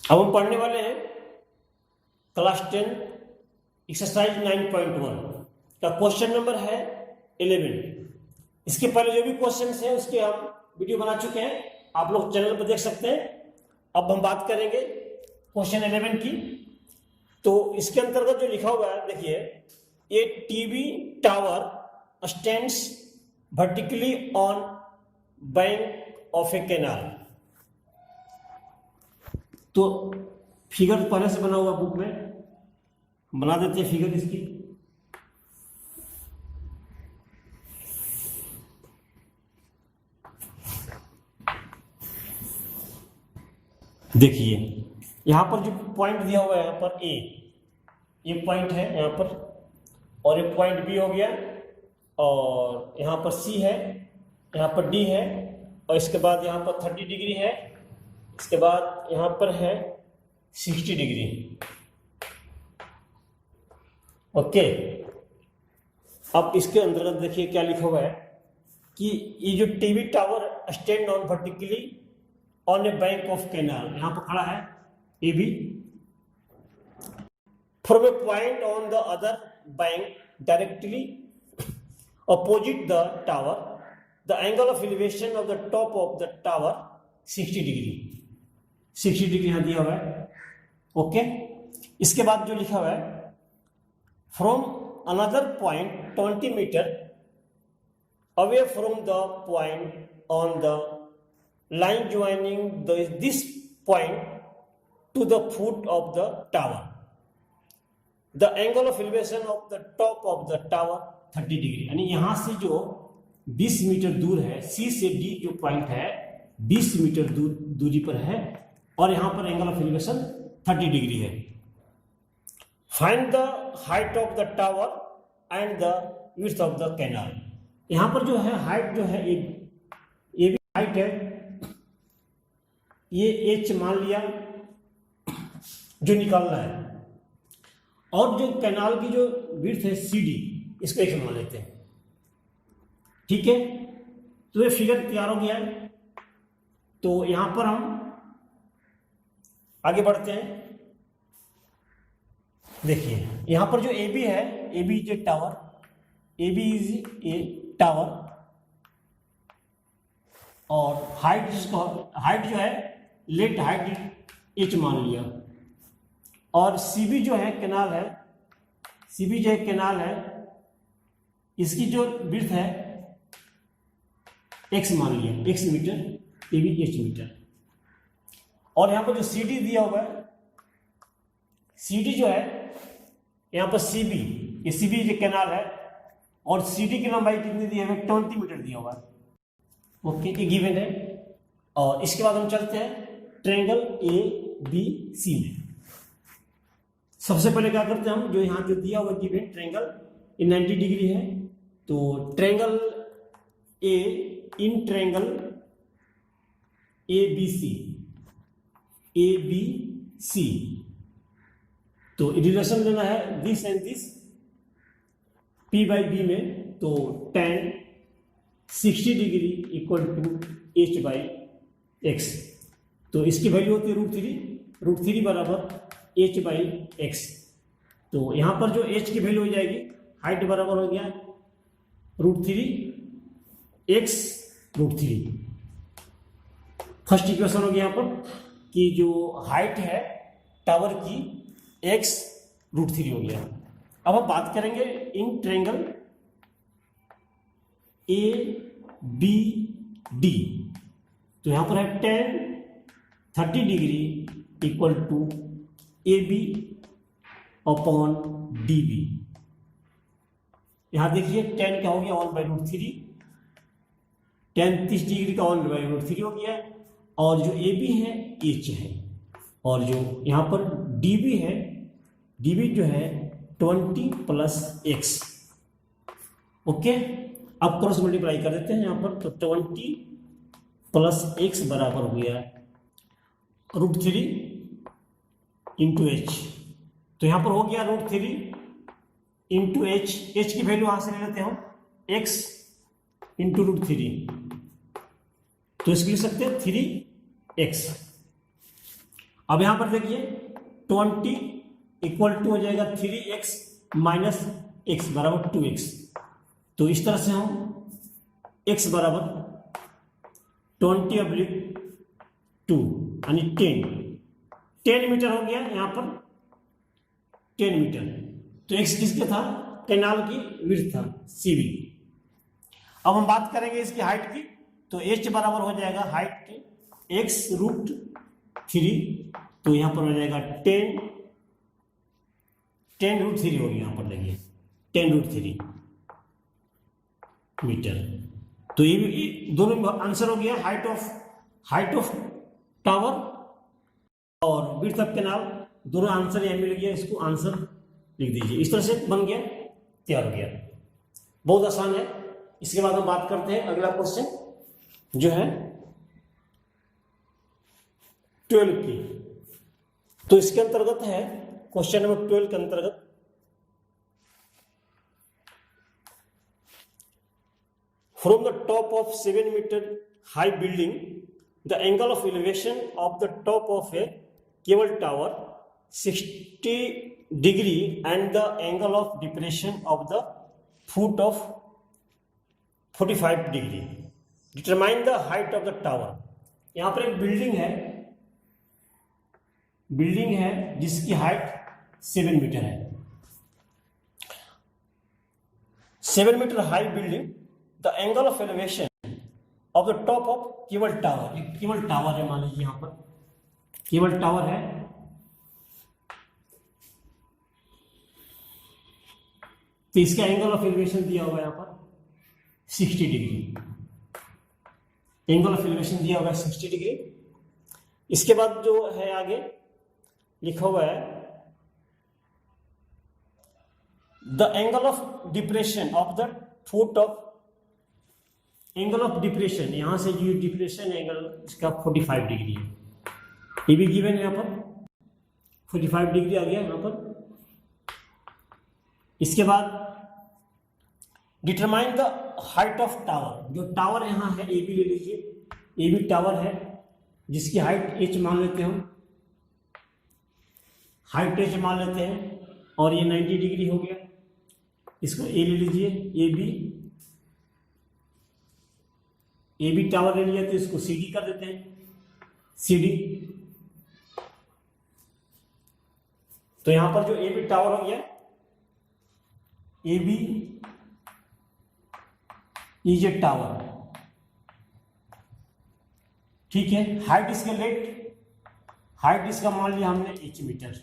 अब हम पढ़ने वाले हैं क्लास 10 एक्सरसाइज 9.1 का क्वेश्चन नंबर है 11। इसके पहले जो भी क्वेश्चन हैं उसके हम वीडियो बना चुके हैं, आप लोग चैनल पर देख सकते हैं। अब हम बात करेंगे क्वेश्चन 11 की। तो इसके अंतर्गत जो लिखा हुआ है देखिए, a TV tower stands vertically on bank of a canal. तो फिगर पहले से बना हुआ बुक में बना देते हैं फिगर इसकी। देखिए यहां पर जो पॉइंट दिया हुआ है, यहां पर ये पॉइंट है यहां पर, और ये पॉइंट बी हो गया, और यहां पर सी है, यहां पर डी है, और इसके बाद यहां पर 30 डिग्री है, इसके बाद यहां पर है 60 डिग्री। ओके, अब इसके अंतर्गत देखिए क्या लिखा हुआ है कि ये जो TV tower stand on vertically on a bank of canal, यहां पर खड़ा है A B, from a point on the other bank directly opposite the tower, the angle of elevation of the top of the tower 60 degree. 60 degree यहां दिया हुआ है। Okay, इसके बाद जो लिखा हुआ है, from another point 20 metre away from the point on the line joining this point to the foot of the tower, the angle of elevation of the top of the tower 30 degree. यानी यहां से जो 20 metre दूर है, सी से D जो point है 20 metre दूरी पर है, और यहां पर एंगल ऑफ एलिवेशन 30 डिग्री है। Find the height of the tower and the width of the canal. यहां पर जो है हाइट जो है, ये भी हाइट है, ये एच मान लिया जो निकालना है, और जो कैनाल की जो विड्थ है सी डी, इसको एक मान लेते हैं। ठीक है, तो ये फिगर तैयार हो गया है। तो यहां पर हम आगे बढ़ते हैं। देखिए यहां पर जो ए बी है, A B is a tower, A B is a tower, और हाइट जिसको हाइट जो है लेट हाइट एच मान लिया, और सीबी जो है कैनाल है, सीबी जो है कैनाल है, इसकी जो विड्थ है एक्स मान लिया, X metre, A B H metre, और यहां पर जो सी डी दिया हुआ है, सी डी जो है यहां पर सी बी, ये सी बी जो कैनाल है, और सी डी की लंबाई कितनी दी है, 20 मीटर दिया हुआ है। ओके, ये गिवन है। और इसके बाद हम चलते हैं ट्रायंगल ए बी सी में। सबसे पहले क्या करते हैं हम, जो यहां जो दिया हुआ गिवन ट्रायंगल ये 90 डिग्री है, तो triangle A in triangle A B C, A B C, तो रिलेशन लेना है this and this, P by B में, तो tan 60 degree equal to H by X. तो इसकी वैल्यू होती है √3 बराबर एच बाई एक्स। तो यहां पर जो एच की वैल्यू हो जाएगी, हाइट बराबर हो गया √3 एक्स √3। फर्स्ट इक्वेशन हो गया यहां पर कि जो हाइट है टावर की एक्स √3 हो गया। अब हम बात करेंगे in triangle A B D, तो यहां पर है tan 30 degree equal to A B upon D B. यहां देखिए tan क्या हो गया, 1/√3, tan 30 डिग्री का 1/√3 हो गया, और जो ए बी है एच है, और जो यहां पर डी बी है, डी बी जो है 20 प्लस एक्स। ओके, अब क्रॉस मल्टीप्लाई कर देते हैं यहां पर, तो 20 प्लस एक्स बराबर हो गया √3 इंटू एच। तो यहां पर हो गया √3 इंटू एच, एच की वैल्यू यहां से ले लेते हैं हम, एक्स इंटू √3, तो इसको लिख सकते हैं 3x। अब यहां पर देखिए 20 इक्वल टू हो जाएगा 3x माइनस x बराबर 2x। तो इस तरह से हम x बराबर 20/2 यानी 10 मीटर हो गया यहाँ पर 10 मीटर। तो x किसका था? कैनाल की विड्थ था CB। अब हम बात करेंगे इसकी हाइट की, तो h बराबर हो जाएगा हाइट की x√3, तो यहाँ पर हो जाएगा 10√3 होगी, यहाँ पर देखिए 10√3 मीटर। तो ये दोनों आंसर हो गया, हाइट ऑफ टावर और विड्थ ऑफ कैनाल, दोनों आंसर यहाँ मिल गया। इसको आंसर लिख दीजिए, इस तरह से बन गया, तैयार हो गया। बहुत आसान है। इसके बाद हम बात करते हैं अगला क्वेश्चन जो है 12 की। तो इसके अंतर्गत है क्वेश्चन नंबर 12 के अंतर्गत from the top of 7 metre high building the angle of elevation of the top of a cable tower 60 degree and the angle of depression of the foot of 45 degree. Determine the height of the tower. यहां पर एक building है जिसकी height 7 metre है। 7 metre high building, the angle of elevation of the top of cable tower. एक cable tower है, मान लीजिए यहां पर केबल टावर है, तो इसका एंगल ऑफ एलिवेशन दिया हुआ है यहां पर 60 डिग्री। एंगल ऑफ एलिवेशन दिया हुआ है 60 डिग्री। इसके बाद जो है आगे लिखा हुआ है the angle of depression of the foot of, angle of depression यहां से जो डिप्रेशन एंगल इसका 45 डिग्री है, ये भी गिवन है यहां पर 45 डिग्री आ गया यहां पर। इसके बाद determine the height of tower. जो टावर यहां है ए बी ले लीजिए, ए बी टावर है जिसकी हाइट h मान लेते हैं हम, हाइट h मान लेते हैं, और ये 90 डिग्री हो गया। इसको ए ले लीजिए, ए बी टावर ले लिया, तो इसको सी डी कर देते हैं, सी डी। तो यहां पर जो ए बी टावर हो गया, A B is a tower, ठीक है। हाइट इसका हाइट इसका मान लिया हमने h metre,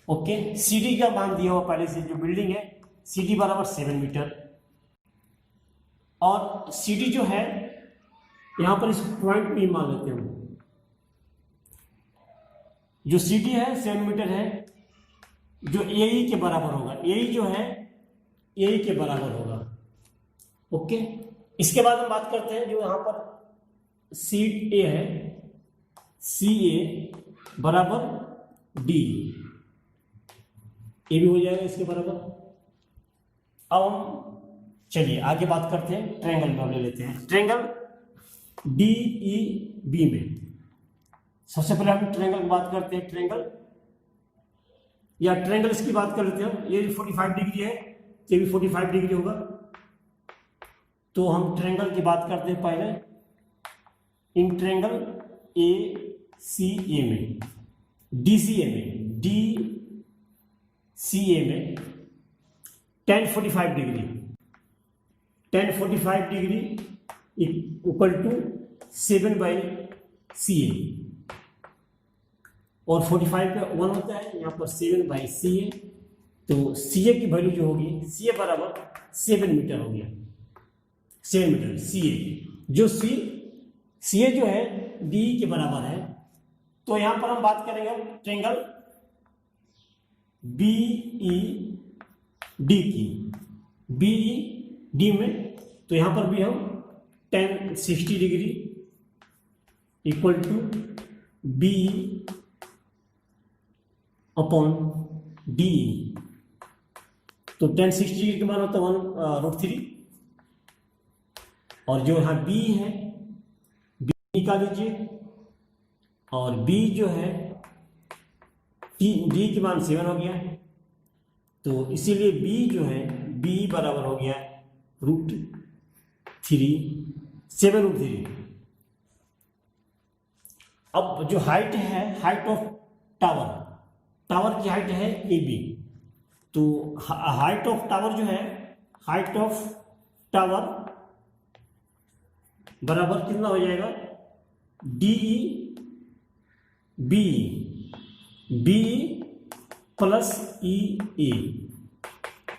okay. C D का मान दिया हुआ पहले से, जो बिल्डिंग है सी डी बराबर 7 मीटर, और सी डी जो है यहां पर इस पॉइंट में मान लेते हैं हम, जो सी डी है 7 मीटर है, जो ए ई के बराबर होगा, ए ई जो है ए ई के बराबर होगा, ओके। इसके बाद हम बात करते हैं जो यहां पर सी ए है, सी ए बराबर डी, ए भी हो जाएगा इसके बराबर। अब हम चलिए आगे बात करते हैं, ट्रायंगल में हम ले लेते हैं, ट्रायंगल डी ई बी में। सबसे पहले हम ट्रायंगल की बात करते हैं, ट्रायंगल या ट्रायंगल्स की बात कर लेते हैं। ये 45 डिग्री है, ये भी 45 डिग्री होगा। तो हम ट्रायंगल की बात करते हैं पहले, इन ट्रायंगल ए सी ए में, डी सी ए में, डी सी ए में tan 45 degree, tan 45 degree equal to 7/CA, और 45 का 1 होता है, यहाँ पर 7/CA। तो CA की वैल्यू जो होगी, CA बराबर 7 मीटर हो गया, 7 मीटर CA। जो CA जो है DE के बराबर है। तो यहां पर हम बात करेंगे ट्रायंगल BED की, BED में, तो यहां पर भी हम tan 60 degree equal to BE upon DE। तो tan 60 डिग्री का मान होता है 1/√3, और जो यहां B है, B निकाल लीजिए, और b जो है d की मान 7 हो गया, तो इसीलिए b जो है b बराबर हो गया √3 7√3। अब जो हाइट है, हाइट ऑफ टावर की हाइट है AB, तो हाइट ऑफ टावर जो है, हाइट ऑफ टावर बराबर कितना हो जाएगा, DE BE प्लस EA।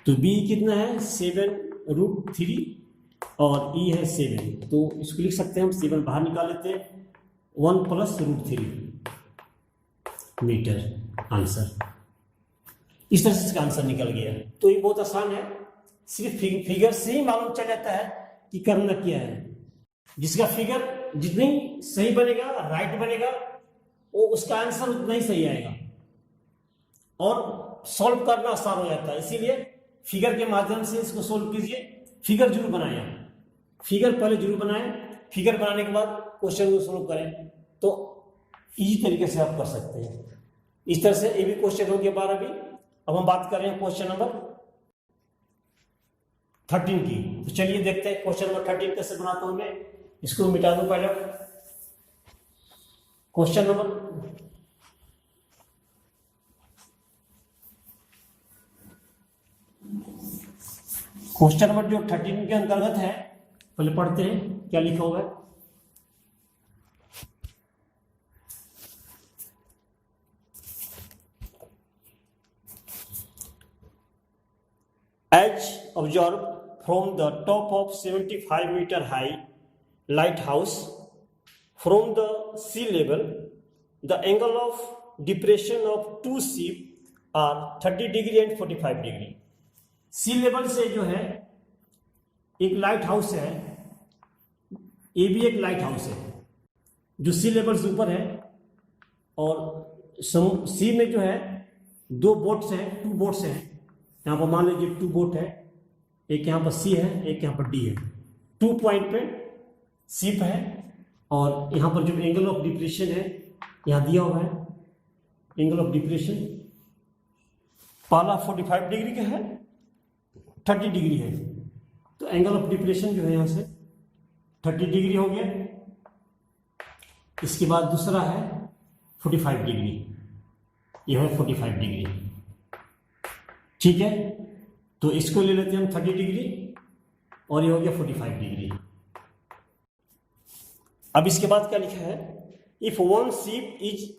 तो B कितना है 7√3 और E है 7, तो इसको लिख सकते हैं हम, 7 बाहर निकाल लेते हैं, 1 + √3 मीटर आंसर। इस तरह से इसका आंसर निकल गया। तो ये बहुत आसान है, सिर्फ फिगर से ही मालूम चल जाता है कि करना क्या है। जिसका फिगर जितनी सही बनेगा, राइट बनेगा, वो उसका आंसर उतना ही सही आएगा और सॉल्व करना आसान हो जाता है। इसीलिए फिगर के माध्यम से इसको सॉल्व कीजिए। फिगर जरूर बनाएं, फिगर पहले जरूर बनाएं, फिगर बनाने के बाद क्वेश्चन को सॉल्व करें, तो इजी तरीके से आप कर सकते हैं। इस तरह से ये भी क्वेश्चन हो गया 12 भी। अब हम बात कर रहे हैं क्वेश्चन नंबर 13 की। तो चलिए देखते हैं क्वेश्चन नंबर 13 कैसे बनाता हूं मैं। इसको मिटा दूं पहले। क्वेश्चन नंबर जो 13 के अंतर्गत है, पहले पढ़ते हैं क्या लिखा हुआ है। As observed from the top of 75-meter high lighthouse, from the sea level, the angle of depression of two ships are 30 degree and 45 degree. Sea level से जो है एक लाइट हाउस है, ये भी एक लाइट हाउस है जो सी लेवल से ऊपर है, और सी में जो है 2 बोट्स हैं, 2 बोट्स हैं। यहाँ पर मान लीजिए 2 बोट है, एक यहाँ पर सी है, एक यहाँ पर डी है। 2 पॉइंट पे शिप है, और यहाँ पर जो एंगल ऑफ डिप्रेशन है यहाँ दिया हुआ है। एंगल ऑफ डिप्रेशन पहला 45 डिग्री का है, 30 डिग्री है, तो एंगल ऑफ डिप्रेशन जो है यहाँ से 30 डिग्री हो गया। इसके बाद दूसरा है 45 डिग्री, यह है 45 डिग्री, ठीक है। तो इसको ले लेते हैं हम 30 डिग्री, और ये हो गया 45 डिग्री। अब इसके बाद क्या लिखा है, if one ship is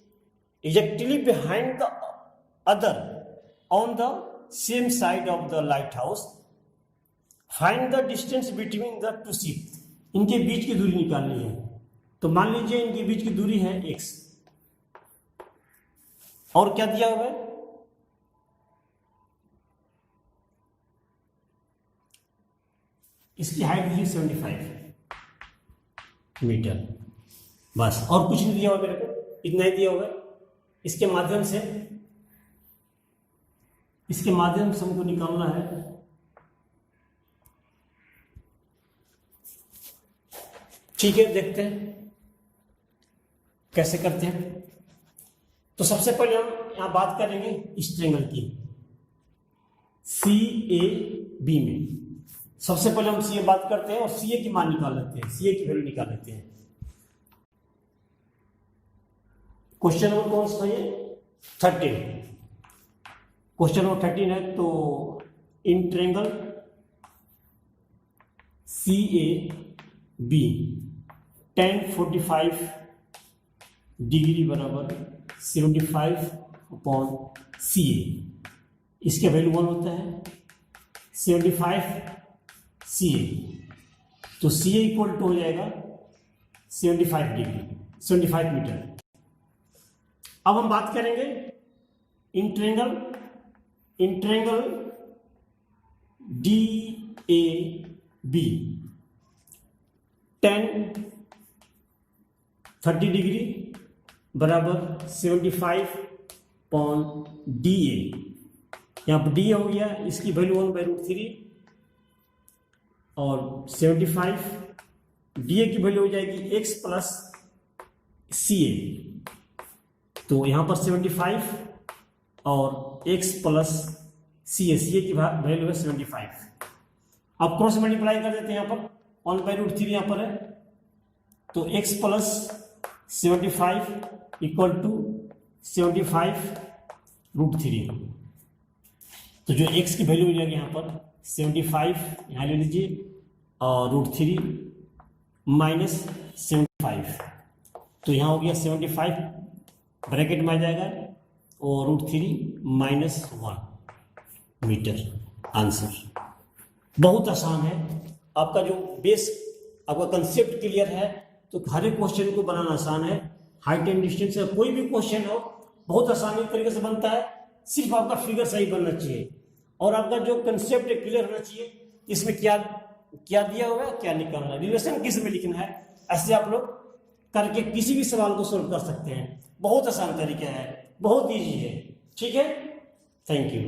exactly behind the other on the same side of the light house, find the distance between the two ship. इनके बीच की दूरी निकालनी है। तो मान लीजिए इनके बीच की दूरी है x, और क्या दिया हुआ है, इसकी हाइट दी 75 मीटर, बस, और कुछ नहीं दिया हुआ मेरे को, इतना ही दिया हुआ है। इसके माध्यम से हमको निकालना है ठीक है। देखते हैं कैसे करते हैं। तो सबसे पहले हम यहां बात करेंगे इस ट्रायंगल की, CAB में। सबसे पहले हम CA बात करते हैं और CA की मान निकाल लेते हैं, CA की वैल्यू निकाल लेते हैं। क्वेश्चन नंबर कौन सा है, 13। क्वेश्चन नंबर 13 है। तो in triangle CAB tan 45 degree बराबर 75/CA, इसके वैल्यू 1 होता है 75 CA, तो CA इक्वल टू हो जाएगा 75 डिग्री, 75 मीटर। अब हम बात करेंगे in triangle DAB tan 30 degree बराबर 75/DA। यहाँ पर DA हो गया, इसकी वैल्यू 1/√3, और 75 DA की वैल्यू हो जाएगी x + CA, तो यहाँ पर 75 और x प्लस सी है, सी की वैल्यू है 75। अब क्रॉस मल्टीप्लाई कर देते हैं, यहाँ पर 1/√3 यहाँ पर है, तो x प्लस 75 इक्वल टू 75√3। तो जो x की वैल्यू मिलेगी यहाँ पर 75 यहाँ ले लीजिए और √3 माइनस 75, तो यहाँ हो गया 75 ब्रैकेट में आ जाएगा और √3 माइनस 1 मीटर। आंसर बहुत आसान है। आपका जो बेस आपका कंसेप्ट क्लियर है तो हर एक क्वेश्चन को बनाना आसान है। हाइट एंड डिस्टेंस का कोई भी क्वेश्चन हो बहुत आसानी तरीके से बनता है, सिर्फ आपका फिगर सही बनना चाहिए और आपका जो कंसेप्ट क्लियर होना चाहिए। इसमें क्या क्या दिया हुआ है, क्या निकालना है, रिलेशन किस में लिखना है, ऐसे आप लोग करके किसी भी सवाल को सोल्व कर सकते हैं। बहुत आसान तरीका है, बहुत ईजी है। ठीक है, थैंक यू।